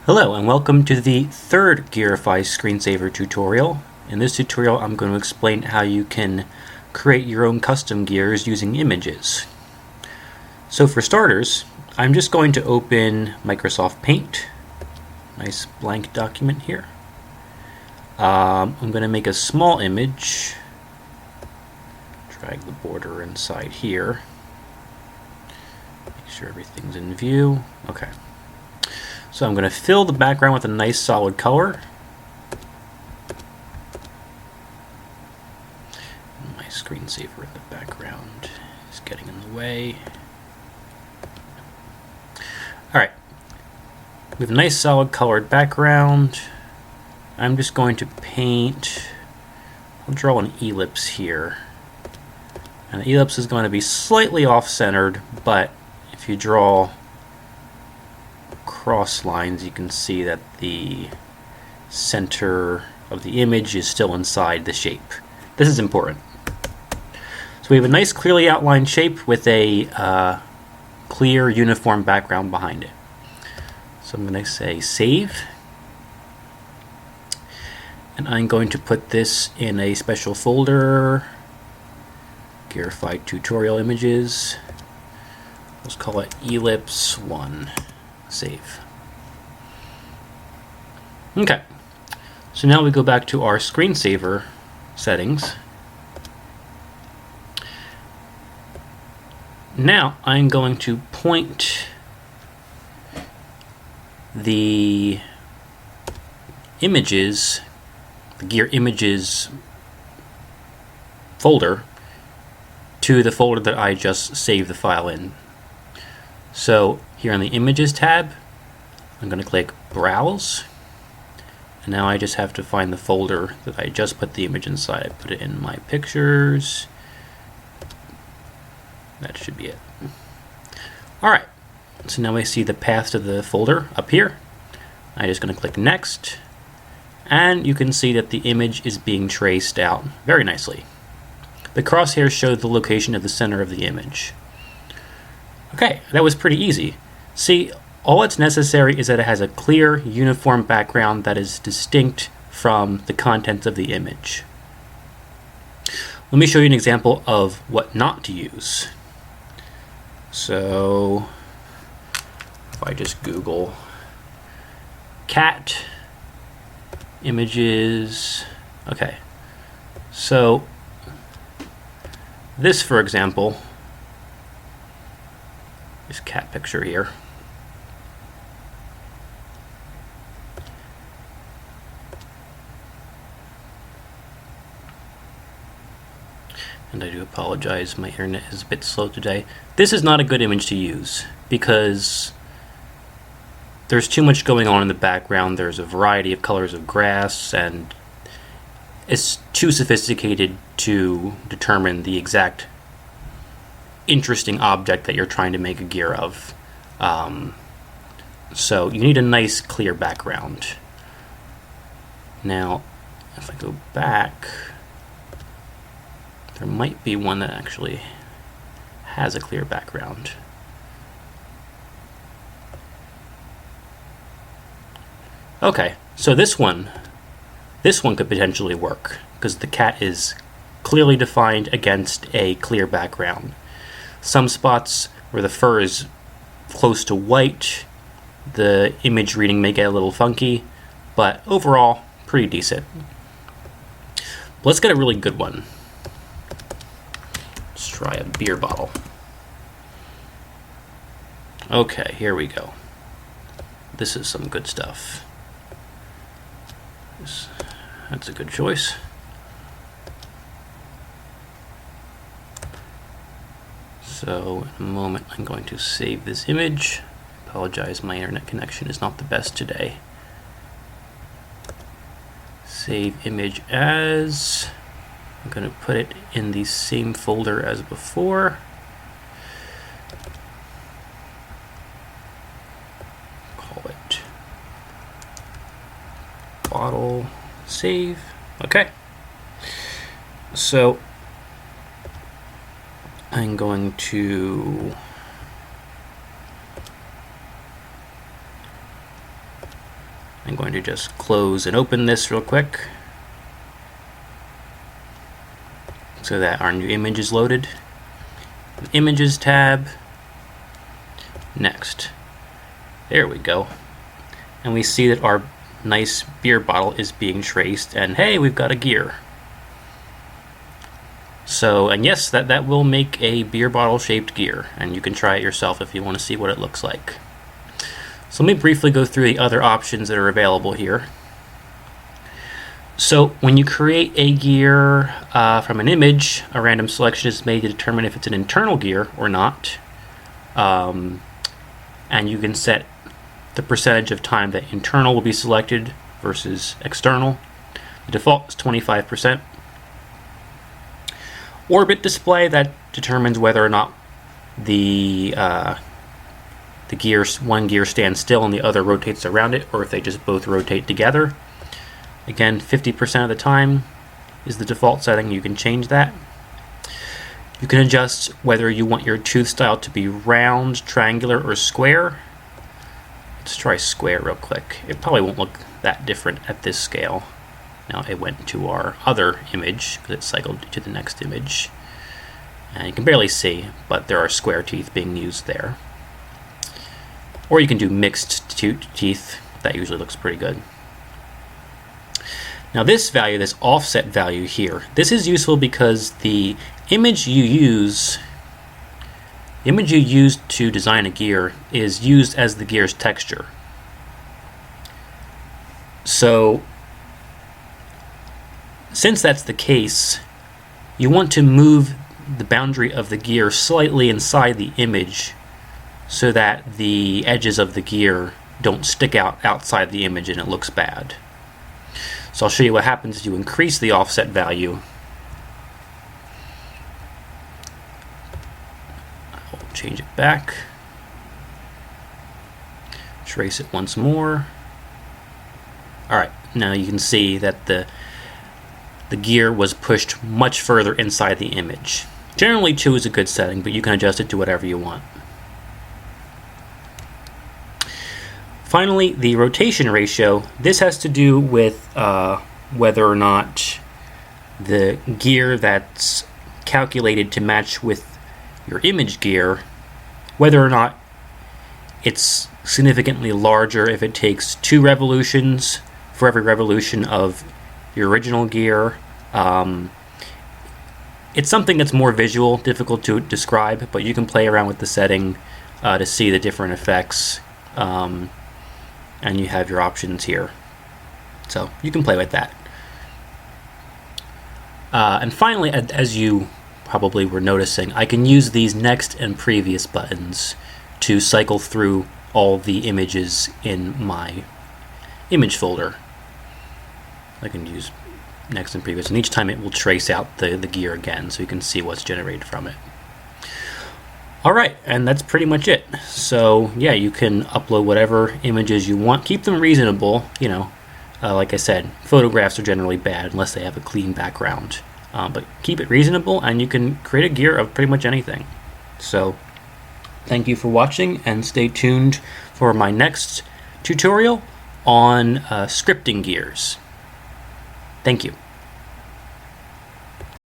Hello and welcome to the third Gearify Screensaver tutorial. In this tutorial I'm going to explain how you can create your own custom gears using images. So for starters, I'm just going to open Microsoft Paint. Nice blank document here. I'm going to make a small image. Drag the border inside here. Make sure everything's in view. Okay. So I'm going to fill the background with a nice solid color. My screensaver in the background is getting in the way. Alright, with a nice solid colored background, I'm just going to paint, I'll draw an ellipse here. And the ellipse is going to be slightly off-centered, but if you draw cross lines, you can see that the center of the image is still inside the shape. This is important. So we have a nice clearly outlined shape with a clear uniform background behind it. So I'm going to say save, and I'm going to put this in a special folder, Gearify tutorial images. Let's call it ellipse 1. Save. Okay, so now we go back to our screensaver settings. Now I'm going to point the images, the Gear Images folder, to the folder that I just saved the file in. So here on the Images tab, I'm going to click Browse, and now I just have to find the folder that I just put the image inside. I put it in My Pictures. That should be it. Alright, so now I see the path to the folder up here. I'm just going to click Next, and you can see that the image is being traced out very nicely. The crosshairs show the location of the center of the image. Okay, that was pretty easy. See, all that's necessary is that it has a clear, uniform background that is distinct from the contents of the image. Let me show you an example of what not to use. So, if I just Google cat images, okay. So, this, for example, this cat picture here. And I do apologize, my internet is a bit slow today. This is not a good image to use because there's too much going on in the background. There's a variety of colors of grass, and it's too sophisticated to determine the exact interesting object that you're trying to make a gear of. So you need a nice clear background. Now, if I go back, there might be one that actually has a clear background. Okay, so this one could potentially work because the cat is clearly defined against a clear background. Some spots where the fur is close to white, the image reading may get a little funky, but overall, pretty decent. Let's get a really good one. Let's try a beer bottle. Okay, here we go. This is some good stuff. That's a good choice. So in a moment I'm going to save this image. Apologize, my internet connection is not the best today. Save image as. I'm going to put it in the same folder as before. Call it bottle. Save. Okay. So I'm going to I'm going to just close and open this real quick so that our new image is loaded. Images tab. Next. There we go. And we see that our nice beer bottle is being traced, and hey, we've got a gear. So, and yes, that will make a beer bottle shaped gear, and you can try it yourself if you want to see what it looks like. So let me briefly go through the other options that are available here. So when you create a gear from an image, a random selection is made to determine if it's an internal gear or not. And you can set the percentage of time that internal will be selected versus external. The default is 25%. Orbit display, that determines whether or not the one gear stands still and the other rotates around it, or if they just both rotate together. Again, 50% of the time is the default setting. You can change that. You can adjust whether you want your tooth style to be round, triangular, or square. Let's try square real quick. It probably won't look that different at this scale. Now it went to our other image because it cycled to the next image. And you can barely see, but there are square teeth being used there. Or you can do mixed teeth. That usually looks pretty good. Now this value, this offset value here, this is useful because the image you use to design a gear is used as the gear's texture. So since that's the case, you want to move the boundary of the gear slightly inside the image so that the edges of the gear don't stick out outside the image and it looks bad. So I'll show you what happens if you increase the offset value. I'll change it back. Trace it once more. Alright, now you can see that the gear was pushed much further inside the image. Generally 2 is a good setting, but you can adjust it to whatever you want. Finally, the rotation ratio. This has to do with whether or not the gear that's calculated to match with your image gear, whether or not it's significantly larger if it takes 2 revolutions for every revolution of your original gear. It's something that's more visual, difficult to describe, but you can play around with the setting to see the different effects. And you have your options here. So you can play with that. And finally, as you probably were noticing, I can use these next and previous buttons to cycle through all the images in my image folder. I can use next and previous, and each time it will trace out the gear again so you can see what's generated from it. Alright, and that's pretty much it. So yeah, you can upload whatever images you want. Keep them reasonable, you know. Like I said, photographs are generally bad unless they have a clean background. But keep it reasonable and you can create a gear of pretty much anything. So thank you for watching and stay tuned for my next tutorial on scripting gears. Thank you.